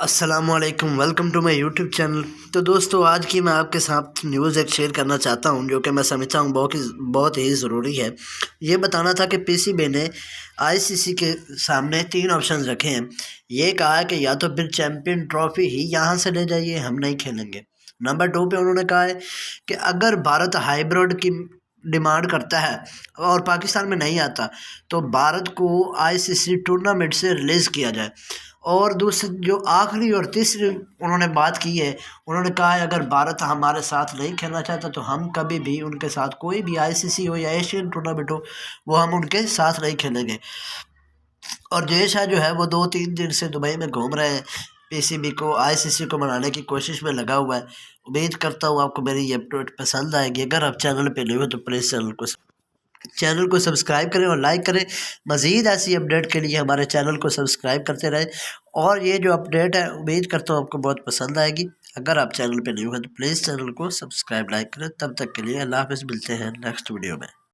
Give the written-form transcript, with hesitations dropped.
अस्सलामुअलैकुम, welcome to my YouTube channel. तो दोस्तों, आज की मैं आपके साथ न्यूज़ एक शेयर करना चाहता हूं जो कि मैं समझता हूं बहुत ही ज़रूरी है। ये बताना था कि पीसीबी ने आईसीसी के सामने तीन ऑप्शंस रखे हैं। ये कहा है कि या तो फिर चैम्पियन ट्रॉफी ही यहां से ले जाइए, हम नहीं खेलेंगे। नंबर 2 पे उन्होंने कहा है कि अगर भारत हाइब्रिड की डिमांड करता है और पाकिस्तान में नहीं आता तो भारत को आईसीसी टूर्नामेंट से रिलीज़ किया जाए। और दूसरी जो आखिरी और तीसरी उन्होंने बात की है, उन्होंने कहा है अगर भारत हमारे साथ नहीं खेलना चाहता तो हम कभी भी उनके साथ, कोई भी आईसीसी हो या एशियन टूर्नामेंट हो, वो हम उनके साथ नहीं खेलेंगे। और जय शाह जो है वो 2-3 दिन से दुबई में घूम रहे हैं, पीसीबी को आईसीसी को मनाने की कोशिश में लगा हुआ है। उम्मीद करता हूँ आपको मेरी ये अपडेट पसंद आएगी। अगर आप चैनल पे नए हो तो प्लीज़ चैनल को सब्सक्राइब करें और लाइक करें। मज़ीद ऐसी अपडेट के लिए हमारे चैनल को सब्सक्राइब करते रहें। और ये जो अपडेट है, उम्मीद करता हूँ आपको बहुत पसंद आएगी। अगर आप चैनल पे न्यू हैं तो प्लीज़ चैनल को सब्सक्राइब लाइक करें। तब तक के लिए अल्लाह हाफ़िज़, मिलते हैं नेक्स्ट वीडियो में।